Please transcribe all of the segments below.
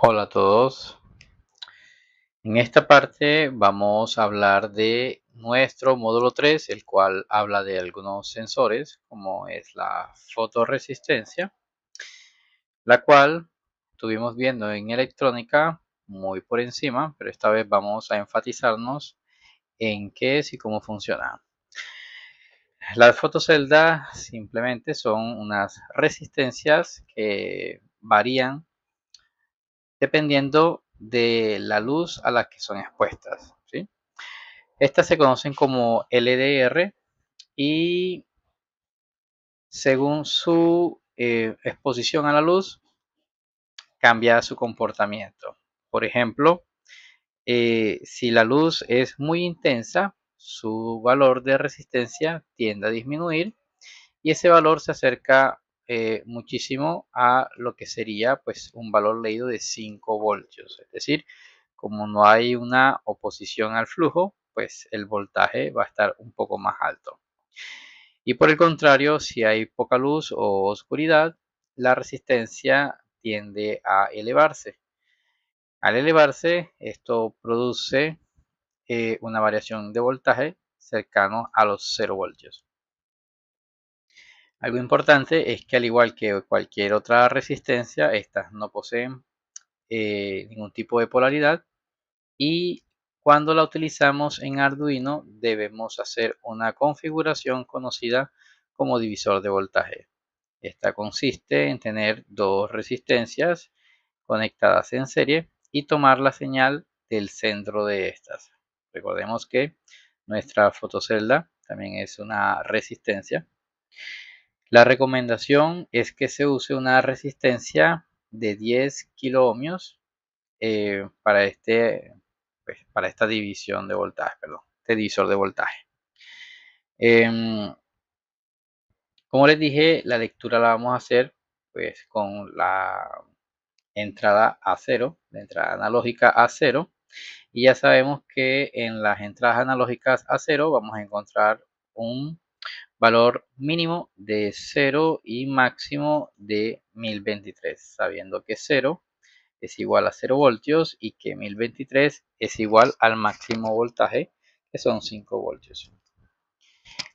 Hola a todos. En esta parte vamos a hablar de nuestro módulo 3, el cual habla de algunos sensores, como es la fotorresistencia, la cual estuvimos viendo en electrónica muy por encima, pero esta vez vamos a enfatizarnos en qué es y cómo funciona. Las fotoceldas simplemente son unas resistencias que varían dependiendo de la luz a la que son expuestas, ¿sí? Estas se conocen como LDR y según su exposición a la luz cambia su comportamiento. Por ejemplo, si la luz es muy intensa, su valor de resistencia tiende a disminuir y ese valor se acerca muchísimo a lo que sería pues un valor leído de 5 voltios. Es decir, como no hay una oposición al flujo, pues el voltaje va a estar un poco más alto. Y por el contrario, si hay poca luz o oscuridad, la resistencia tiende a elevarse. Al elevarse, esto produce una variación de voltaje cercano a los 0 voltios. Algo importante es que al igual que cualquier otra resistencia, estas no poseen ningún tipo de polaridad y cuando la utilizamos en Arduino debemos hacer una configuración conocida como divisor de voltaje. Esta consiste en tener dos resistencias conectadas en serie y tomar la señal del centro de estas. Recordemos que nuestra fotocelda también es una resistencia. La recomendación es que se use una resistencia de 10 kiloohmios para esta división de voltaje, perdón, este divisor de voltaje. Como les dije, la lectura la vamos a hacer pues con la entrada A0, la entrada analógica A0, y ya sabemos que en las entradas analógicas A0 vamos a encontrar un valor mínimo de 0 y máximo de 1023, sabiendo que 0 es igual a 0 voltios y que 1023 es igual al máximo voltaje, que son 5 voltios.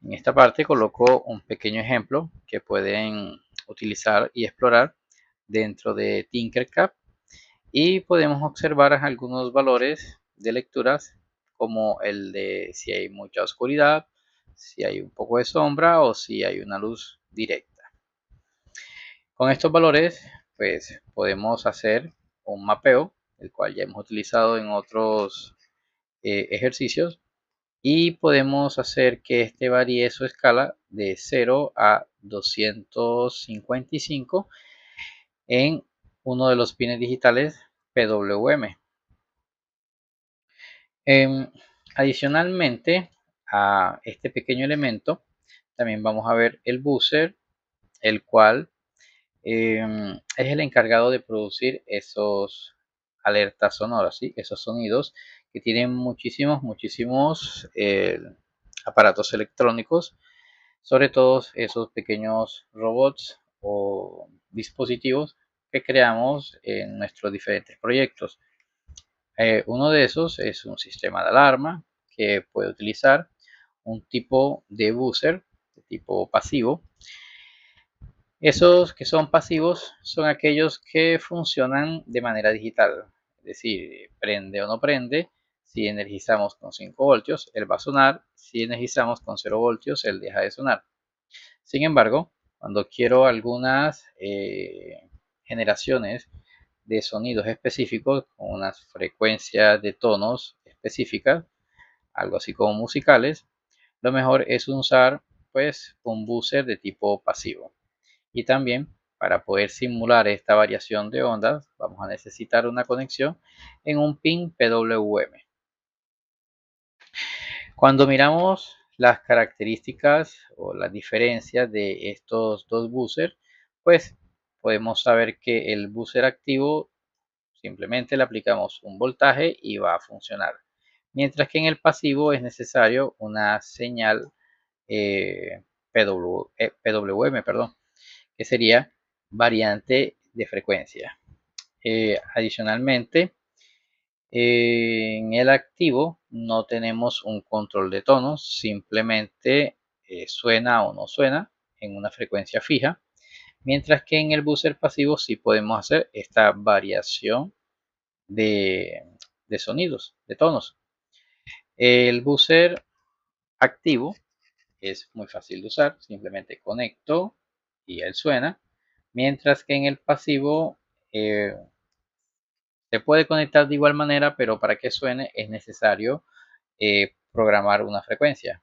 En esta parte coloco un pequeño ejemplo que pueden utilizar y explorar dentro de Tinkercad y podemos observar algunos valores de lecturas como el de si hay mucha oscuridad, si hay un poco de sombra o si hay una luz directa. Con estos valores pues podemos hacer un mapeo, el cual ya hemos utilizado en otros ejercicios, y podemos hacer que este varíe su escala de 0 a 255 en uno de los pines digitales PWM. Adicionalmente a este pequeño elemento, también vamos a ver el buzzer, el cual es el encargado de producir esos alertas sonoras, ¿sí? Esos sonidos que tienen muchísimos aparatos electrónicos, sobre todo esos pequeños robots o dispositivos que creamos en nuestros diferentes proyectos. Uno de esos es un sistema de alarma que puede utilizar un tipo de buzzer de tipo pasivo. Esos que son pasivos son aquellos que funcionan de manera digital, es decir, prende o no prende. Si energizamos con 5 voltios, él va a sonar. Si energizamos con 0 voltios, él deja de sonar. Sin embargo, cuando quiero algunas generaciones de sonidos específicos con unas frecuencias de tonos específicas, algo así como musicales, lo mejor es usar pues un buzzer de tipo pasivo. Y también para poder simular esta variación de ondas vamos a necesitar una conexión en un pin PWM. Cuando miramos las características o las diferencias de estos dos buzzers, pues podemos saber que el buzzer activo simplemente le aplicamos un voltaje y va a funcionar. Mientras que en el pasivo es necesario una señal PWM, perdón, que sería variante de frecuencia. Adicionalmente, en el activo no tenemos un control de tonos, simplemente suena o no suena en una frecuencia fija, mientras que en el buzzer pasivo sí podemos hacer esta variación de, de sonidos, de tonos. El buzzer activo es muy fácil de usar, simplemente conecto y él suena, mientras que en el pasivo se puede conectar de igual manera, pero para que suene es necesario programar una frecuencia.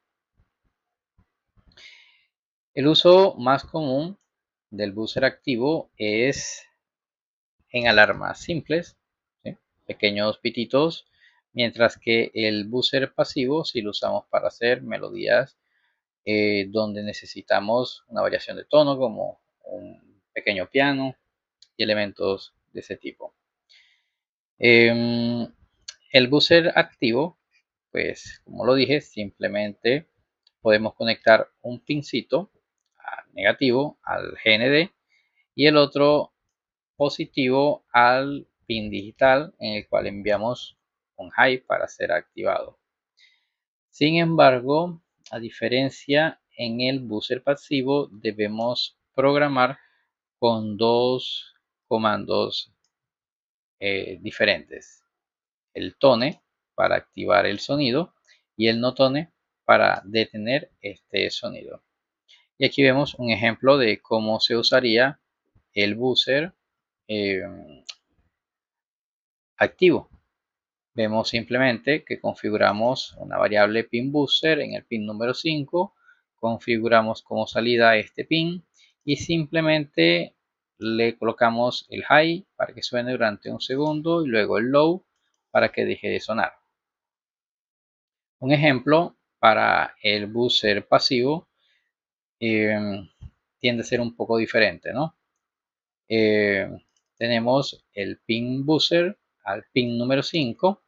El uso más común del buzzer activo es en alarmas simples, ¿sí? Pequeños pititos, mientras que el buzzer pasivo si lo usamos para hacer melodías donde necesitamos una variación de tono como un pequeño piano y elementos de ese tipo. El buzzer activo, pues como lo dije, simplemente podemos conectar un pincito negativo al GND y el otro positivo al pin digital en el cual enviamos un high para ser activado. Sin embargo, a diferencia en el buzzer pasivo debemos programar con dos comandos diferentes. El tone para activar el sonido y el no tone para detener este sonido. Y aquí vemos un ejemplo de cómo se usaría el buzzer activo. Vemos simplemente que configuramos una variable pin buzzer en el pin número 5, configuramos como salida este pin y simplemente le colocamos el high para que suene durante un segundo y luego el low para que deje de sonar. Un ejemplo para el buzzer pasivo tiende a ser un poco diferente, ¿no? Tenemos el pin buzzer al pin número 5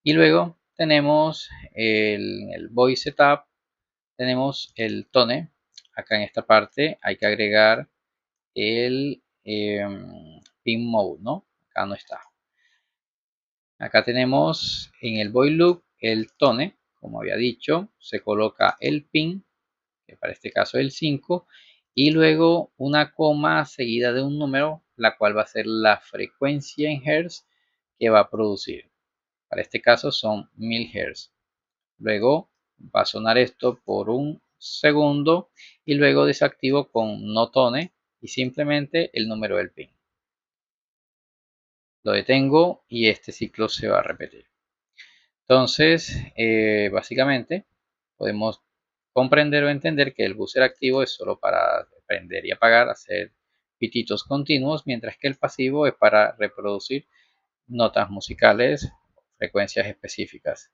y luego tenemos el voice setup, tenemos el tone. Acá en esta parte hay que agregar el pin mode, ¿no? Acá no está. Acá tenemos en el void loop el tone, como había dicho, se coloca el pin, que para este caso es el 5, y luego una coma seguida de un número, la cual va a ser la frecuencia en Hz que va a producir. Para este caso son 1000 Hz. Luego va a sonar esto por un segundo y luego desactivo con no tone y simplemente el número del pin. Lo detengo y este ciclo se va a repetir. Entonces, básicamente podemos comprender o entender que el buzzer activo es solo para prender y apagar, hacer pititos continuos, mientras que el pasivo es para reproducir notas musicales, frecuencias específicas.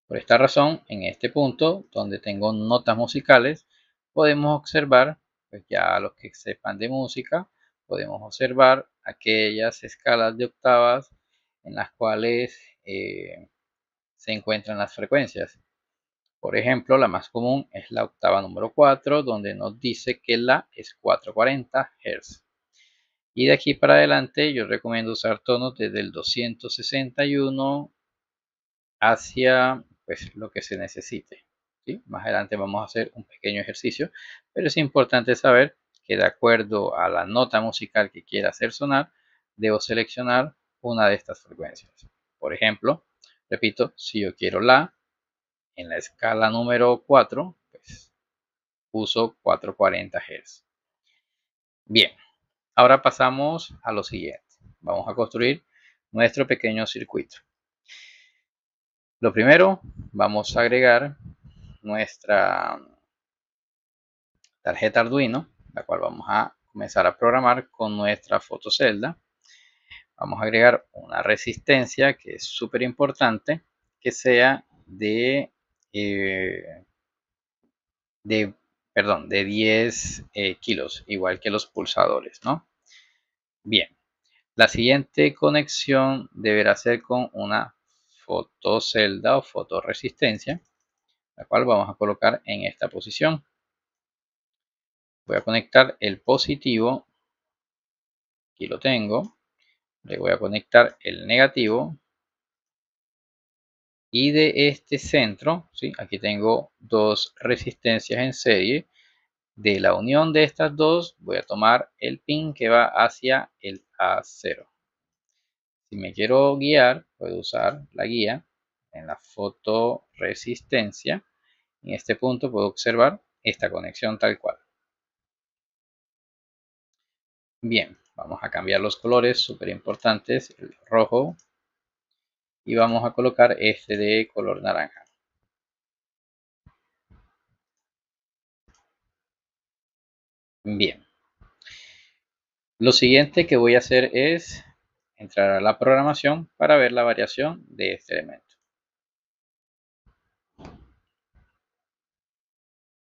Por esta razón, en este punto, donde tengo notas musicales, podemos observar, pues ya los que sepan de música, podemos observar aquellas escalas de octavas en las cuales se encuentran las frecuencias. Por ejemplo, la más común es la octava número 4, donde nos dice que la es 440 Hz. Y de aquí para adelante yo recomiendo usar tonos desde el 261 hacia pues, lo que se necesite. ¿Sí? Más adelante vamos a hacer un pequeño ejercicio, pero es importante saber que de acuerdo a la nota musical que quiera hacer sonar, debo seleccionar una de estas frecuencias. Por ejemplo, repito, si yo quiero la en la escala número 4, pues uso 440 Hz. Bien, ahora pasamos a lo siguiente. Vamos a construir nuestro pequeño circuito. Lo primero, vamos a agregar nuestra tarjeta Arduino, la cual vamos a comenzar a programar con nuestra fotocelda. Vamos a agregar una resistencia que es súper importante, que sea de 10 kilos, igual que los pulsadores, ¿no? Bien, la siguiente conexión deberá ser con una fotocelda o fotoresistencia, la cual vamos a colocar en esta posición. Voy a conectar el positivo Aquí lo tengo. Le voy a conectar el negativo. Y de este centro, ¿sí? Aquí tengo dos resistencias en serie. De la unión de estas dos voy a tomar el pin que va hacia el A0. Si me quiero guiar, puedo usar la guía en la fotoresistencia. En este punto puedo observar esta conexión tal cual. Bien, vamos a cambiar los colores súper importantes, el rojo, y vamos a colocar este de color naranja. Bien, lo siguiente que voy a hacer es entrar a la programación para ver la variación de este elemento.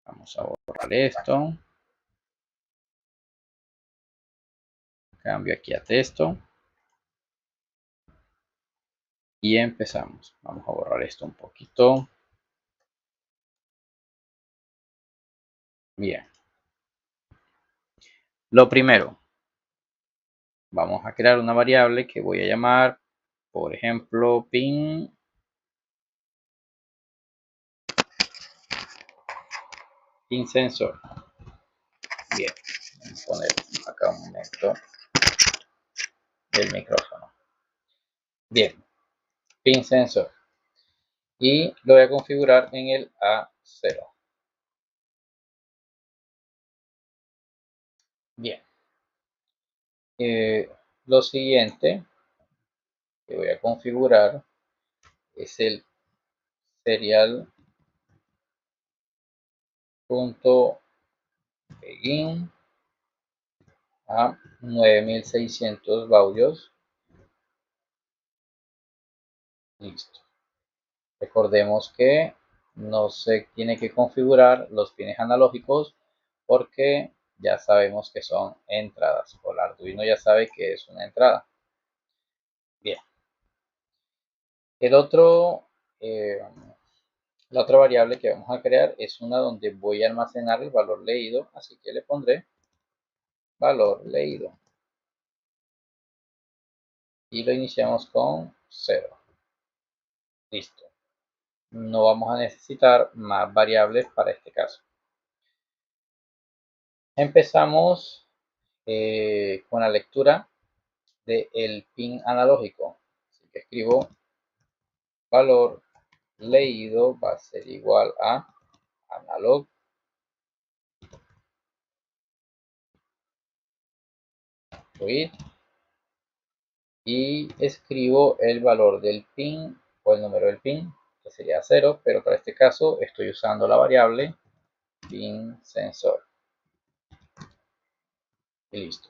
Vamos a borrar esto. Cambio aquí a texto. Y empezamos. Vamos a borrar esto un poquito. Bien. Lo primero, vamos a crear una variable que voy a llamar, por ejemplo, pin sensor. Bien, vamos a poner acá un momento el micrófono. Bien, pin sensor. Y lo voy a configurar en el A0. Bien. Lo siguiente que voy a configurar es el serial.begin a 9600 baudios. Listo. Recordemos que no se tiene que configurar los pines analógicos porque ya sabemos que son entradas, o el Arduino ya sabe que es una entrada. Bien. El otro, la otra variable que vamos a crear es una donde voy a almacenar el valor leído, así que le pondré valor leído. Y lo iniciamos con 0. Listo. No vamos a necesitar más variables para este caso. Empezamos con la lectura del pin analógico. Así que escribo valor leído va a ser igual a analog read y escribo el valor del pin o el número del pin, que sería 0, pero para este caso estoy usando la variable pin sensor. Y listo.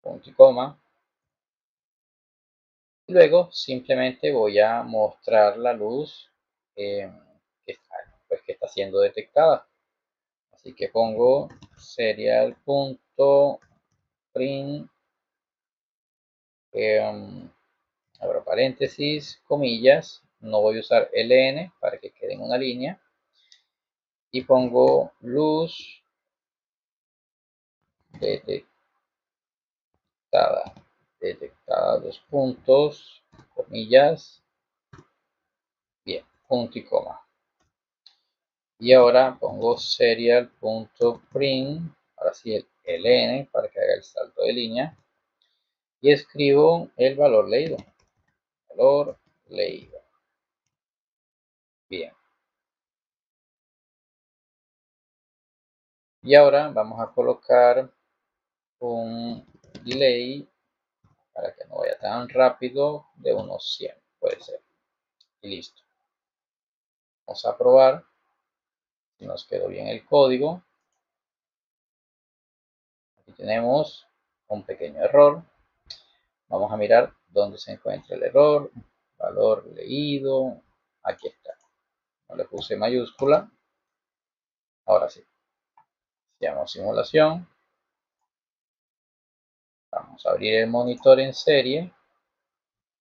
Punto y coma. Y luego simplemente voy a mostrar la luz que está siendo detectada. Así que pongo serial.print, abro paréntesis, comillas, no voy a usar ln para que quede en una línea, y pongo luz detectada, dos puntos, comillas, bien, punto y coma. Y ahora pongo serial.print, ahora sí el ln para que haga el salto de línea, y escribo el valor leído. Valor leído. Bien. Y ahora vamos a colocar un delay para que no vaya tan rápido de unos 100, puede ser. Y listo. Vamos a probar si nos quedó bien el código. Aquí tenemos un pequeño error. Vamos a mirar dónde se encuentra el error. Valor leído. Aquí está. No le puse mayúscula. Ahora sí. Hacemos simulación. Vamos a abrir el monitor en serie.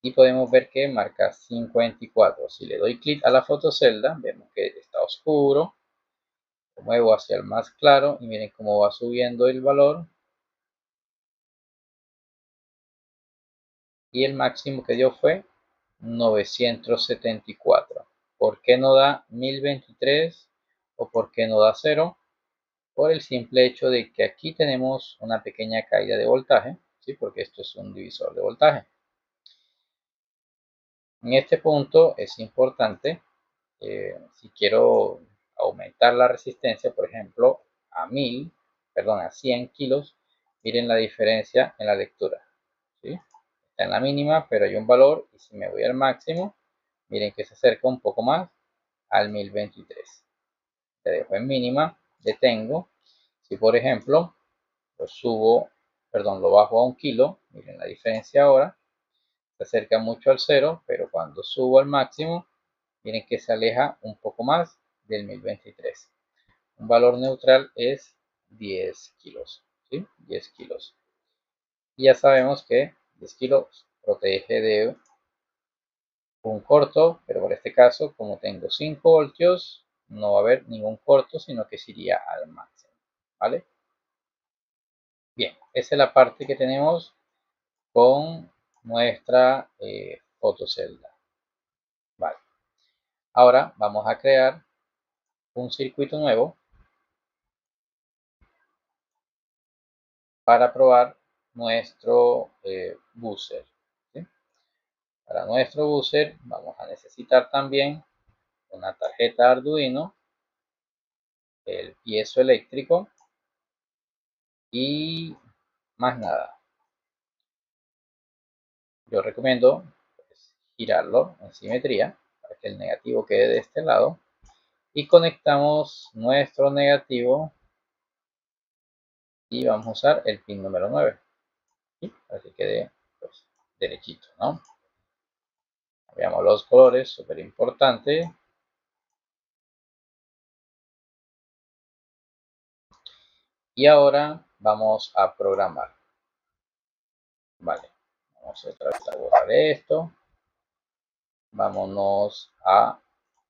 Y podemos ver que marca 54. Si le doy clic a la fotocelda, vemos que está oscuro. Lo muevo hacia el más claro y miren cómo va subiendo el valor. y el máximo que dio fue 974. ¿Por qué no da 1023 o por qué no da 0? Por el simple hecho de que aquí tenemos una pequeña caída de voltaje, ¿sí? Porque esto es un divisor de voltaje. En este punto es importante, si quiero aumentar la resistencia, por ejemplo, a 100 kilos, miren la diferencia en la lectura, ¿sí? Está en la mínima, pero hay un valor, y si me voy al máximo, miren que se acerca un poco más al 1023. Te dejo en mínima, detengo. Si por ejemplo lo bajo a 1 kilo, miren la diferencia ahora, se acerca mucho al 0, pero cuando subo al máximo, miren que se aleja un poco más del 1023. Un valor neutral es 10 kilos, ¿sí? 10 kilos. Y ya sabemos que 10 kilos protege de un corto, pero por este caso, como tengo 5 voltios, no va a haber ningún corto, sino que se iría al máximo, ¿vale? Bien, esa es la parte que tenemos con nuestra fotocelda. Vale. Ahora vamos a crear un circuito nuevo para probar nuestro buzzer, ¿sí? Para nuestro buzzer vamos a necesitar también una tarjeta Arduino, el piezoeléctrico y más nada. Yo recomiendo pues, girarlo en simetría para que el negativo quede de este lado y conectamos nuestro negativo y vamos a usar el pin número 9, ¿sí? Para que quede pues, derechito, ¿no? Cambiamos los colores, súper importante. Y ahora vamos a programar. Vale, vamos otra vez a borrar esto. Vámonos a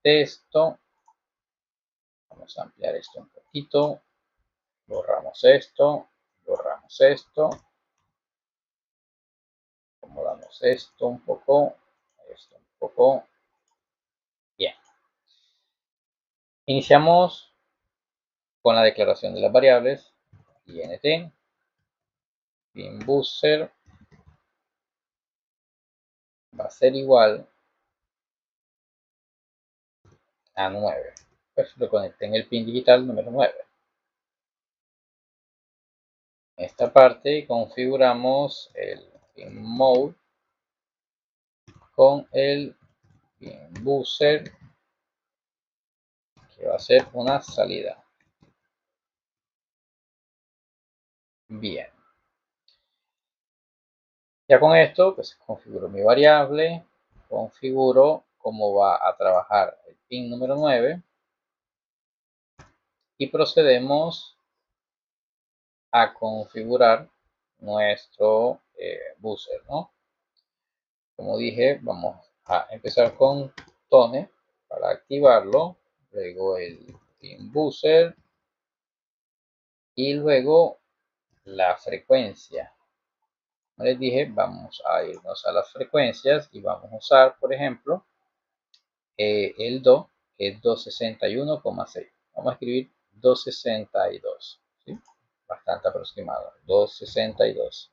texto. Vamos a ampliar esto un poquito. Borramos esto. Borramos esto. Acomodamos esto un poco. Esto un poco. Bien. Iniciamos con la declaración de las variables. int. Pinbuzzer va a ser igual a 9. Pues lo conecté en el pin digital número 9. En esta parte configuramos el pin mode con el pin buzzer, que va a ser una salida. Bien. Ya con esto, pues configuro mi variable, configuro cómo va a trabajar el pin número 9 y procedemos a configurar nuestro buzzer, ¿no? Como dije, vamos a empezar con tone para activarlo, luego el pin buzzer y luego la frecuencia. Como les dije, vamos a irnos a las frecuencias y vamos a usar, por ejemplo, el Do, que es 261,6. Vamos a escribir 262, ¿sí? Bastante aproximado, 262.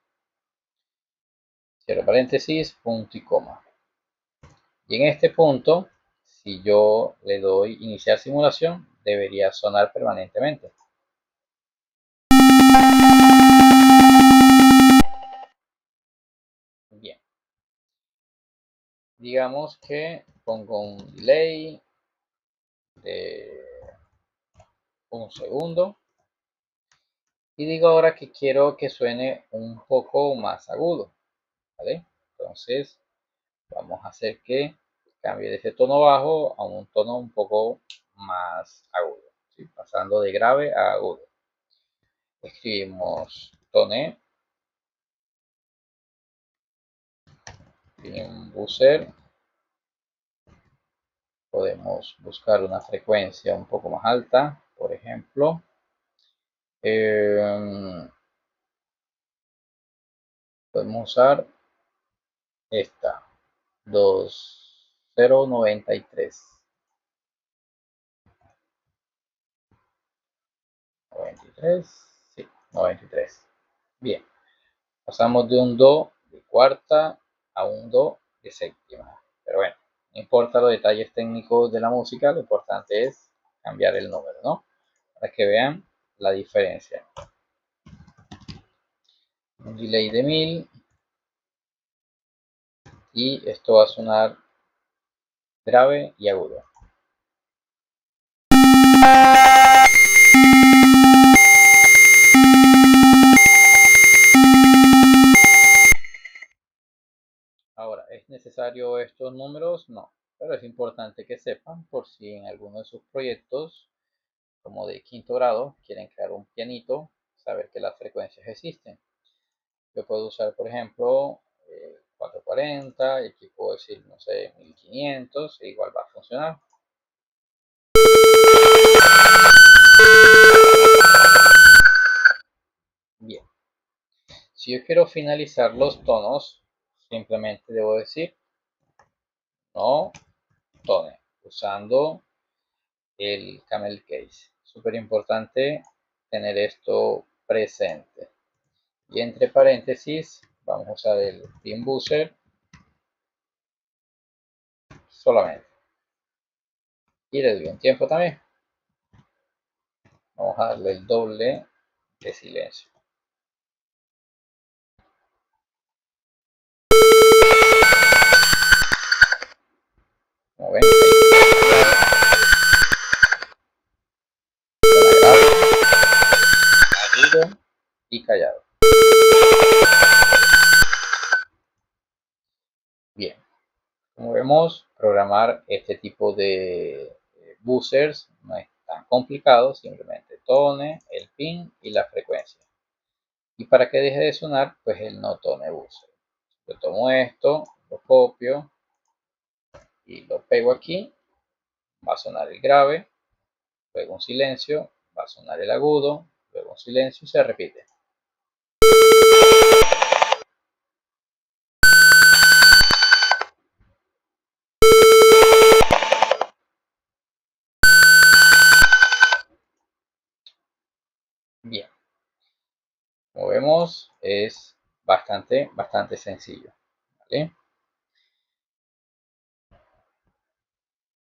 Cierro paréntesis, punto y coma. Y en este punto, si yo le doy iniciar simulación, debería sonar permanentemente. Bien. Digamos que pongo un delay de un segundo. Y digo ahora que quiero que suene un poco más agudo, ¿vale? Entonces vamos a hacer que cambie de ese tono bajo a un tono un poco más agudo, ¿sí? Pasando de grave a agudo. Escribimos tone, en buzzer, podemos buscar una frecuencia un poco más alta, por ejemplo. Podemos usar esta, 2093. 93, sí, 93. Bien, pasamos de un do de cuarta a un do de séptima. Pero bueno, no importa los detalles técnicos de la música, lo importante es cambiar el número, ¿no? Para que vean la diferencia. Un delay de 1000 y esto va a sonar grave y agudo. Ahora, ¿es necesario estos números? No, pero es importante que sepan por si en alguno de sus proyectos, como de quinto grado, quieren crear un pianito, saber que las frecuencias existen. Yo puedo usar, por ejemplo, 440, y aquí puedo decir, no sé, 1500, e igual va a funcionar. Bien, si yo quiero finalizar los tonos, simplemente debo decir no tone, usando el camel case. Súper importante tener esto presente. Y entre paréntesis vamos a usar el pin buzzer solamente. Y le doy un tiempo también. Vamos a darle el doble de silencio. Como ven, agudo y callado. Bien, como vemos, programar este tipo de buzzers no es tan complicado, simplemente tone, el pin y la frecuencia. Y para que deje de sonar, pues el no tone buzzer. Yo tomo esto, lo copio y lo pego aquí, va a sonar el grave, luego un silencio, va a sonar el agudo, luego un silencio y se repite. Bien, como vemos es bastante sencillo, ¿vale?